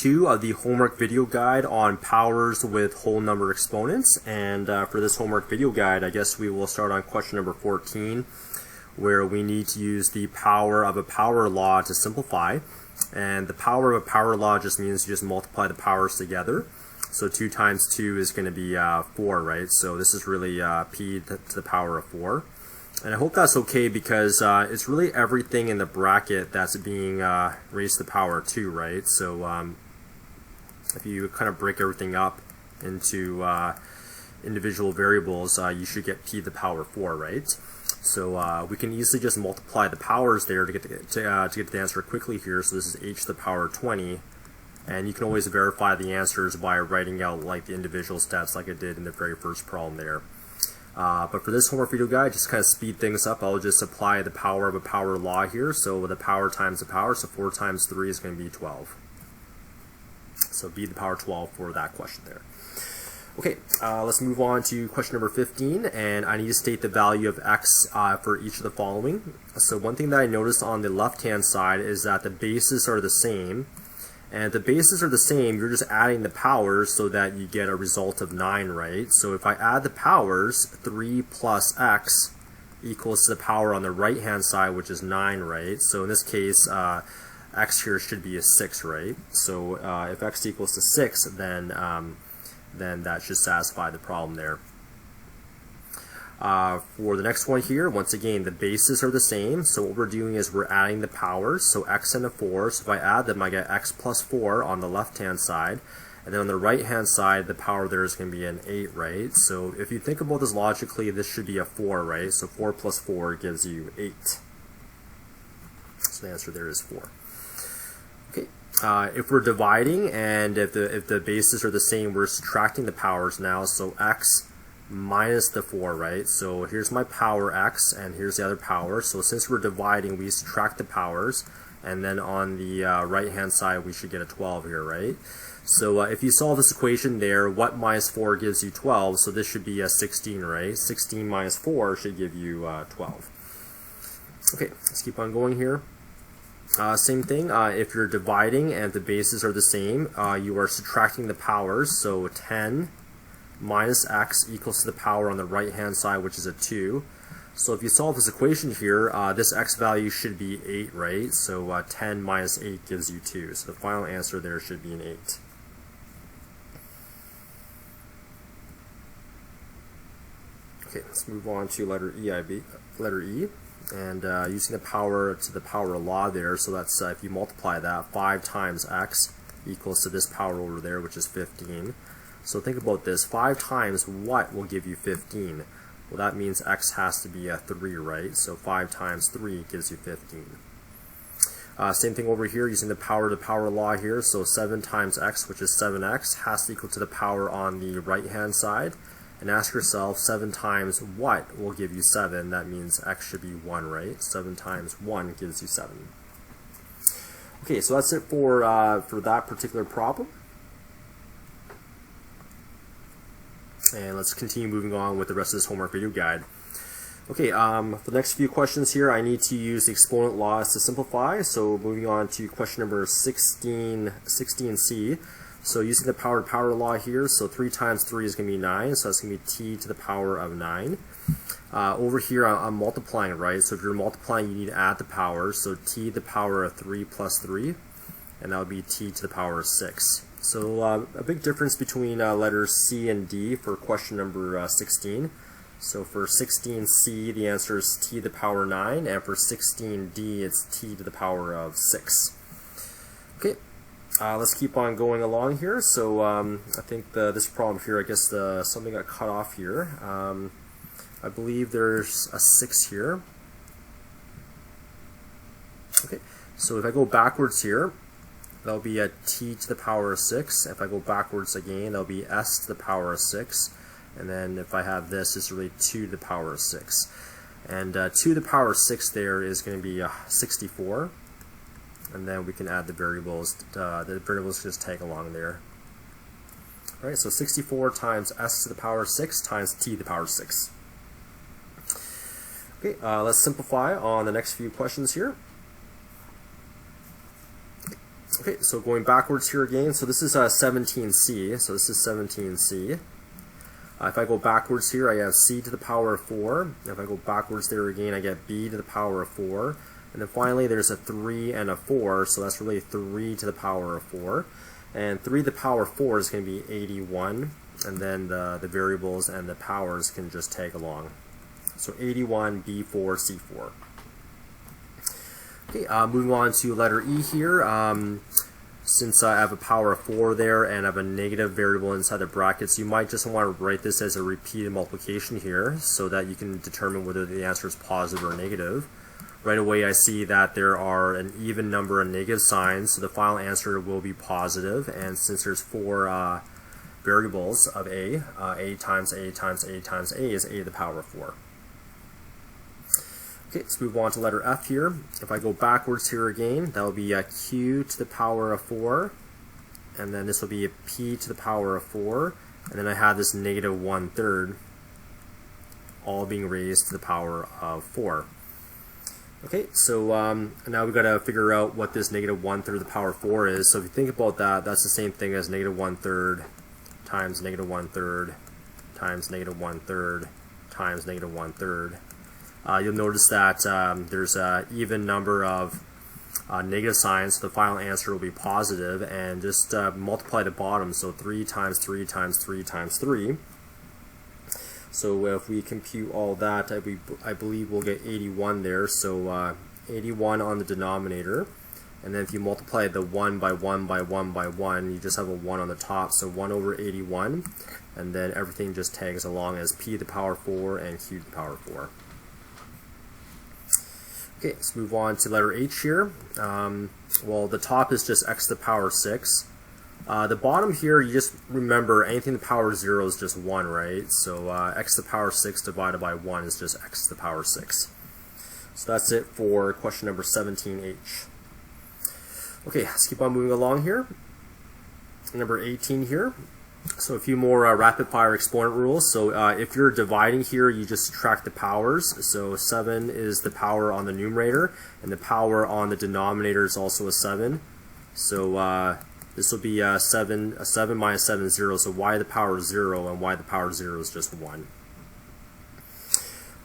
2 of the homework video guide on powers with whole number exponents. And for this homework video guide, I guess we will start on question number 14, where we need to use the power of a power law to simplify. And the power of a power law just means you just multiply the powers together. So 2 times 2 is going to be 4, right? So this is really p to the power of 4. And I hope that's okay, because it's really everything in the bracket that's being raised to the power of 2, right? So if you kind of break everything up into individual variables, you should get p to the power of 4, right? So we can easily just multiply the powers there to get the answer quickly here. So this is h to the power of 20. And you can always verify the answers by writing out like the individual steps like I did in the very first problem there. But for this homework video guide, just kind of speed things up, I'll just apply the power of a power law here. So the power times the power, so 4 times 3 is going to be 12. So b to the power 12 for that question there. Okay, let's move on to question number 15, and I need to state the value of x for each of the following. So one thing that I noticed on the left-hand side is that the bases are the same. And if the bases are the same, you're just adding the powers so that you get a result of 9, right? So if I add the powers, 3 plus x equals to the power on the right-hand side, which is 9, right? So in this case, x here should be a 6, right? So if x equals to 6, then that should satisfy the problem there. For the next one here, once again, the bases are the same, so what we're doing is we're adding the powers, so x and a 4, so if I add them I get x plus 4 on the left hand side, and then on the right hand side the power there is going to be an 8, right? So if you think about this logically, this should be a 4, right? So 4 plus 4 gives you 8. So the answer there is 4. Okay. If we're dividing and if the bases are the same, we're subtracting the powers now, so x minus the 4, right? So here's my power x, and here's the other power. So since we're dividing, we subtract the powers, and then on the right hand side we should get a 12 here, right? So if you solve this equation there, what minus 4 gives you 12? So this should be a 16, right? 16 minus 4 should give you 12. Okay, let's keep on going here. Same thing, if you're dividing and the bases are the same, you are subtracting the powers, so 10 minus x equals to the power on the right hand side, which is a 2. So if you solve this equation here, this x value should be 8, right? So 10 minus 8 gives you 2. So the final answer there should be an 8. Okay, let's move on to letter E. And using the power to the power law there, so that's if you multiply that, 5 times x equals to this power over there, which is 15. So think about this, 5 times what will give you 15? Well, that means x has to be a 3, right? So 5 times 3 gives you 15. Same thing over here, using the power to power law here, so 7 times x, which is 7x, has to equal to the power on the right hand side. And ask yourself, 7 times what will give you 7? That means x should be 1, right? 7 times 1 gives you 7. Okay, so that's it for that particular problem. And let's continue moving on with the rest of this homework video guide. Okay, for the next few questions here, I need to use the exponent laws to simplify. So moving on to question number 16C. So using the power to power law here, so 3 times 3 is going to be 9, so that's going to be t to the power of 9. Over here I'm multiplying, right? So if you're multiplying, you need to add the powers, so t to the power of 3 plus 3, and that would be t to the power of 6. So a big difference between letters C and D for question number 16. So for 16C, the answer is t to the power 9, and for 16D, it's t to the power of 6. Okay, let's keep on going along here. So I think this problem here, I guess something got cut off here. I believe there's a 6 here. Okay, so if I go backwards here, that'll be a t to the power of 6. If I go backwards again, that'll be s to the power of 6. And then if I have this, it's really 2 to the power of 6. And 2 to the power of 6 there is going to be 64. And then we can add the variables. The variables just tag along there. Alright, so 64 times s to the power of 6 times t to the power of 6. Okay, let's simplify on the next few questions here. Okay, so going backwards here again, so this is 17c, so this is 17c. If I go backwards here, I have c to the power of 4. If I go backwards there again, I get b to the power of 4. And then finally, there's a 3 and a 4, so that's really 3 to the power of 4. And 3 to the power of 4 is going to be 81, and then the variables and the powers can just tag along. So 81, B4, C4. Okay, moving on to letter E here. Since I have a power of 4 there and I have a negative variable inside the brackets, you might just want to write this as a repeated multiplication here so that you can determine whether the answer is positive or negative. Right away I see that there are an even number of negative signs, so the final answer will be positive. And since there's 4 variables of a times a times a times a is a to the power of 4. Okay, let's move on to letter F here. If I go backwards here again, that will be a q to the power of 4, and then this will be a p to the power of 4, and then I have this negative 1/3 all being raised to the power of 4. Okay, so now we've got to figure out what this negative 1/3 to the power of 4 is. So if you think about that, that's the same thing as negative 1/3 times negative 1/3 times negative 1/3 times negative 1/3. You'll notice that there's an even number of negative signs, so the final answer will be positive, and just multiply the bottom, so 3 times 3 times 3 times 3. So if we compute all that, I believe we'll get 81 there, so 81 on the denominator, and then if you multiply the 1 by 1 by 1 by 1, you just have a 1 on the top, so 1 over 81, and then everything just tags along as p to the power 4 and q to the power 4. Okay, let's move on to letter H here. Well, the top is just x to the power 6. The bottom here, you just remember anything to the power 0 is just 1, right? So x to the power 6 divided by 1 is just x to the power 6. So that's it for question number 17H. Okay, let's keep on moving along here. Number 18 here. So a few more rapid fire exponent rules. So if you're dividing here, you just subtract the powers. So 7 is the power on the numerator, and the power on the denominator is also a 7. So this will be 7 minus 7 is 0. So y to the power 0, and y to the power 0 is just 1.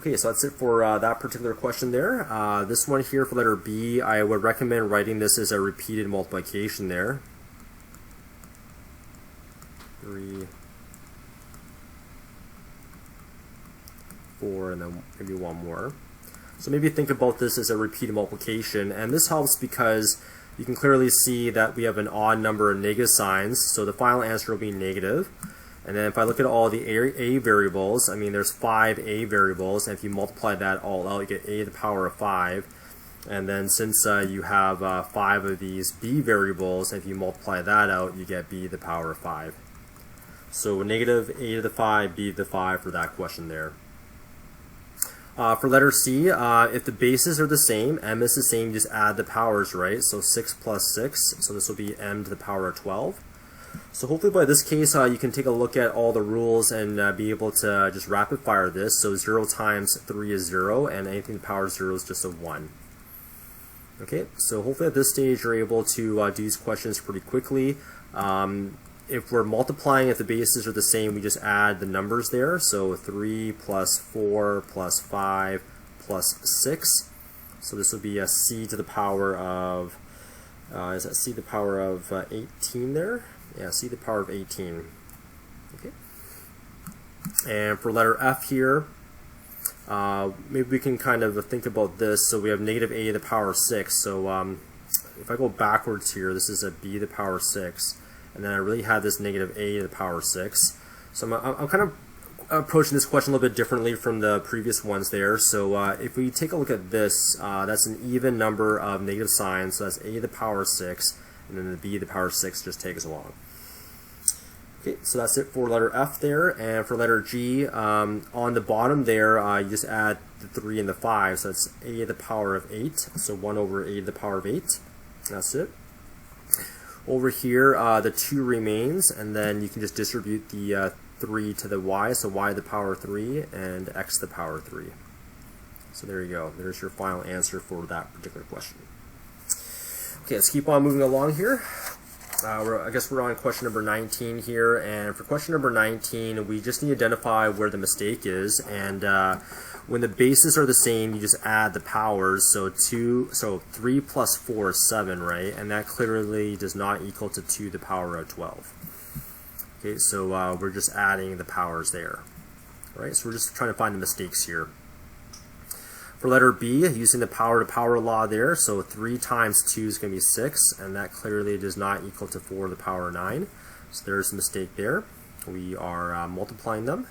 Okay, so that's it for that particular question there. This one here for letter B, I would recommend writing this as a repeated multiplication there. 3, 4, and then maybe one more. So maybe think about this as a repeated multiplication, and this helps because you can clearly see that we have an odd number of negative signs, so the final answer will be negative. And then if I look at all the a variables, I mean there's 5 a variables, and if you multiply that all out, you get a to the power of 5. And then since you have 5 of these b variables, if you multiply that out, you get b to the power of 5. So negative a to the 5, b to the 5 for that question there. For letter C, if the bases are the same, m is the same, just add the powers, right? So 6 plus 6, so this will be m to the power of 12. So hopefully by this case, you can take a look at all the rules and be able to just rapid fire this. So 0 times 3 is 0, and anything to the power of 0 is just a 1. Okay, so hopefully at this stage you're able to do these questions pretty quickly. If we're multiplying, if the bases are the same, we just add the numbers there. So 3 plus 4 plus 5 plus 6. So this will be a c to the power of, is that c to the power of 18 there? Yeah, c to the power of 18. Okay. And for letter F here, maybe we can kind of think about this. So we have negative a to the power 6. So if I go backwards here, this is a b to the power 6. And then I really have this negative a to the power 6. So I'm kind of approaching this question a little bit differently from the previous ones there. So if we take a look at this, that's an even number of negative signs. So that's a to the power 6, and then the b to the power 6 just takes along. Okay, so that's it for letter F there. And for letter G, on the bottom there, you just add the 3 and the 5. So that's a to the power of 8. So 1 over a to the power of 8. That's it. Over here, the 2 remains, and then you can just distribute the 3 to the y, so y to the power 3 and x to the power 3. So there you go. There's your final answer for that particular question. Okay, let's keep on moving along here. I guess we're on question number 19 here, and for question number 19, we just need to identify where the mistake is, and when the bases are the same, you just add the powers. So 3 plus 4 is 7, right? And that clearly does not equal to 2 to the power of 12. Okay, so we're just adding the powers there, right? So we're just trying to find the mistakes here. For letter B, using the power to power law there, so 3 times 2 is going to be 6, and that clearly does not equal to 4 to the power of 9. So there's a mistake there. We are multiplying them.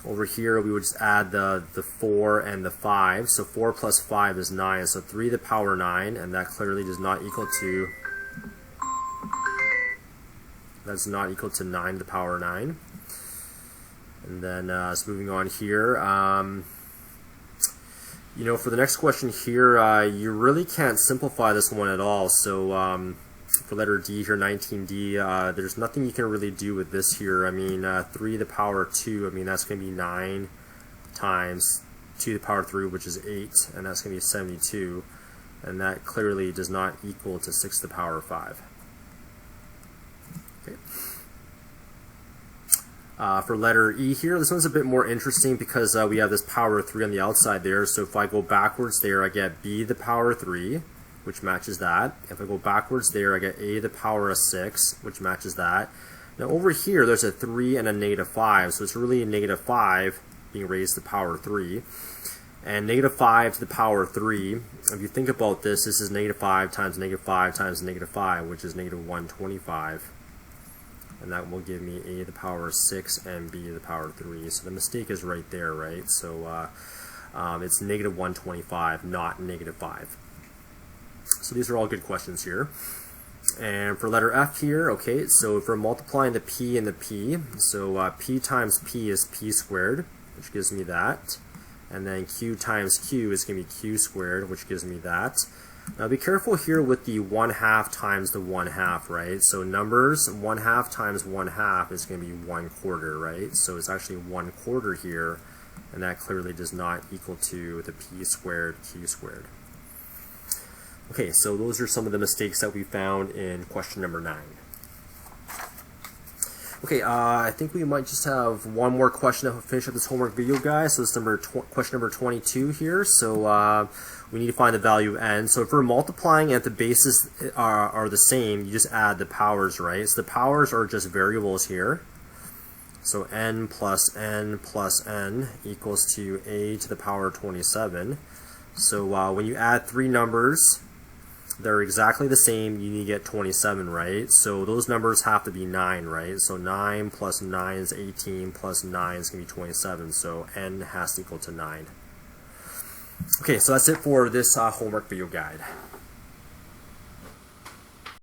Over here, we would just add the 4 and the 5. So 4 plus 5 is 9, so 3 to the power 9, and that clearly does not equal to, that's not equal to 9 to the power 9. And then, so moving on here, you know, for the next question here, you really can't simplify this one at all. So for letter D here, 19D, there's nothing you can really do with this here. I mean, 3 to the power 2, I mean, that's going to be 9 times 2 to the power 3, which is 8, and that's going to be 72. And that clearly does not equal to 6 to the power 5. Okay. For letter E here, this one's a bit more interesting because we have this power of 3 on the outside there. So if I go backwards there, I get b to the power 3, which matches that. If I go backwards there, I get a to the power of 6, which matches that. Now over here, there's a 3 and a negative 5, so it's really a negative 5 being raised to the power 3. And negative 5 to the power 3, if you think about this, this is negative 5 times negative 5 times negative 5, which is negative 125. And that will give me a to the power 6 and b to the power 3. So the mistake is right there, right? So it's negative 125, not negative 5. So these are all good questions here. And for letter F here, okay, so if we're multiplying the p and the p, so p times p is p squared, which gives me that. And then q times q is going to be q squared, which gives me that. Now be careful here with the 1/2 times the 1/2, right? So numbers, 1/2 times 1/2 is going to be 1/4, right? So it's actually 1/4 here, and that clearly does not equal to the p squared, q squared. Okay, so those are some of the mistakes that we found in question number 9. Okay, I think we might just have one more question to finish up this homework video, guys. So it's question number 22 here. So we need to find the value of n. So if we're multiplying and the bases are the same, you just add the powers, right? So the powers are just variables here. So n plus n plus n equals to a to the power 27. So when you add 3 numbers, they're exactly the same, you need to get 27, right? So those numbers have to be 9, right? So 9 plus 9 is 18, plus 9 is going to be 27, so n has to equal to 9. Okay, so that's it for this homework video guide.